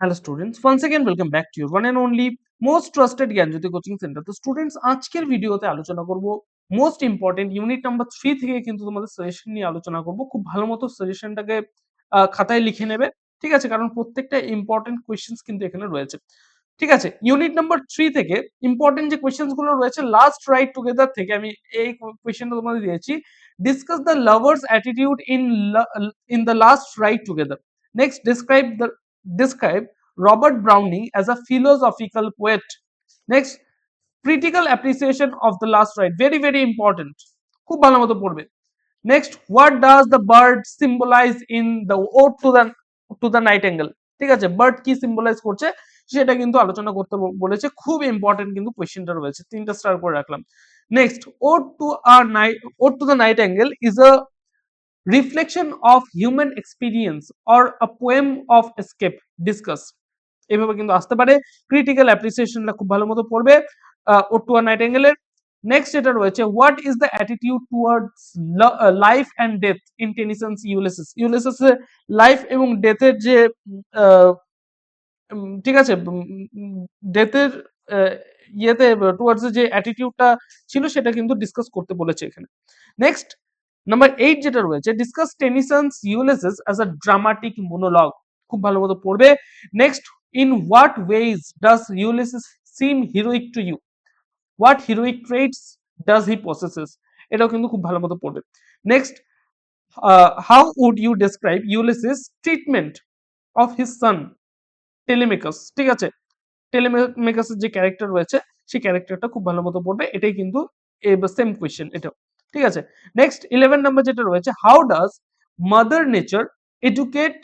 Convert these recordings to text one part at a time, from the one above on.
Hello students, once again welcome back to your one and only most trusted Gyanjyoti coaching centre. তো students, আজকের ভিডিওতে আলোচনা করব most important unit number 3 থেকে কিন্তু তোমাদের সাজেশন নিয়ে আলোচনা করব। খুব ভালো মতো সাজেশনটাকে খাতায় লিখে নেবে, ঠিক আছে? কারণ প্রত্যেকটা ইম্পর্টেন্ট কোয়েশ্চেন্স কিন্তু এখানে রয়েছে, ঠিক আছে? ইউনিট নাম্বার 3 থেকে ইম্পর্টেন্ট যে কোয়েশ্চেন্স গুলো রয়েছে লাস্ট রাইট টুগেদার থেকে আমি এই কোয়েশ্চেনটা তোমাদের দিয়েছি। Discuss the lovers attitude in the last right together. Next, describe Robert Browning as a philosophical poet. Next, critical appreciation of the last ride. Very, very important. খুব ভালো মতো পড়বে। Next, what does the bird symbolize in the ode to the nightingale? ঠিক আছে, bird কি symbolise করছে সেটা কিন্তু আলোচনা করতে বলেছে। খুব ইম্পর্টেন্ট কিন্তু কোয়েশ্চেনটা রয়েছে, 3টা স্টার করে রাখলাম। Next, ode to the nightingale is a reflection of human experience or a poem of escape. Discuss. এভাবে কিন্তু আসতে পারে। ক্রিটিক্যাল অ্যাপ্রিসিয়েশনটা খুব ভালো মতো পড়বে ওটুয়া নাইটেঙ্গেলের। নেক্সট যেটা রয়েছে, what is the attitude towards life and death in Tennyson's Ulysses. ইউলিসিসের লাইফ এবং ডেথের যে ঠিক আছে, ডেথের ইয়েতে টুয়ার্ডস যে অ্যাটিটিউডটা ছিল সেটা কিন্তু ডিসকাস করতে বলেছে এখানে। নেক্সট নাম্বার 8 যেটা রয়েছে, discuss Tennyson's Ulysses as a dramatic monologue. খুব ভালো মতো পড়বে। Next, in what ways does Ulysses seem heroic to you? What heroic traits does he possesses? এটাও কিন্তু খুব ভালো মতো পড়বে। Next, how would you describe Ulysses treatment of his son Telemachus? ঠিক আছে, টেলিমেকাসের যে ক্যারেক্টার রয়েছে সেই ক্যারেক্টারটা খুব ভালো মতো পড়বে। এটাই কিন্তু সেম কোয়েশ্চেন এটাও, ঠিক আছে? নেক্সট 11 নাম্বার যেটা রয়েছে, how does mother nature educate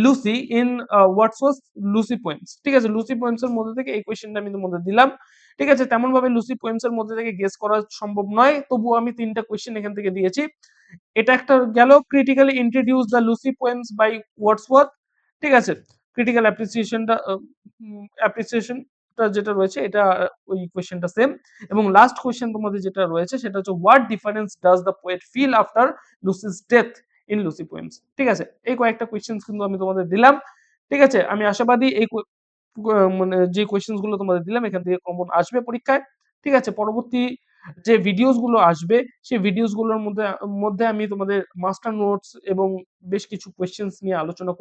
Lucy in Wordsworth Lucy poems? ঠিক আছে, লুসি পোয়েমস এর মধ্যে থেকে এই কোয়েশ্চেনটা আমি তোমাদের দিলাম, ঠিক আছে? তেমন ভাবে লুসি পোয়েমস এর মধ্যে থেকে গেস করা সম্ভব নয়, তবুও আমি 3টা কোয়েশ্চেন এখান থেকে দিয়েছি। এটা একটা গেল, critically introduce the Lucy poems by Wordsworth, ঠিক আছে? ক্রিটিক্যাল অ্যাপ্রিসিয়েশনটা যেটা রয়েছে এটা ওই কোয়েশ্চেনটা সেম। এবং লাস্ট কোয়েশ্চেন তোমাদের যেটা রয়েছে সেটা হচ্ছে, what difference does the poet feel after Lucy's death in Lucy poems? ঠিক আছে, এই কয়েকটা কোয়েশ্চেন্স কিন্তু আমি তোমাদের দিলাম, ঠিক আছে? আমি আশাবাদী এই মানে যে কোয়েশ্চেন্স গুলো তোমাদের দিলাম এখান থেকে কমন আসবে পরীক্ষায়, ঠিক আছে? পরবর্তী যে ভিডিওস গুলো আসবে সেই ভিডিওস গুলোর মধ্যে মধ্যে আমি তোমাদের মাস্টার নোটস এবং বেশ কিছু কোয়েশ্চেন্স নিয়ে আলোচনা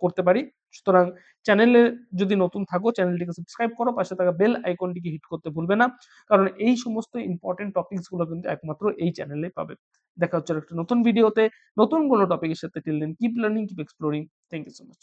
করতে পারি। সুতরাং চ্যানেলে যদি নতুন থাকো চ্যানেলটিকে সাবস্ক্রাইব করো, পাশে থাকা বেল আইকনটিকে হিট করতে ভুলবে না, কারণ এই সমস্ত ইম্পর্টেন্ট টপিকস গুলো কিন্তু একমাত্র এই চ্যানেলে পাবে। দেখা হচ্ছে একটা নতুন ভিডিওতে নতুন কোনো টপিকের সাথে। Till then keep learning, keep exploring. Thank you so much.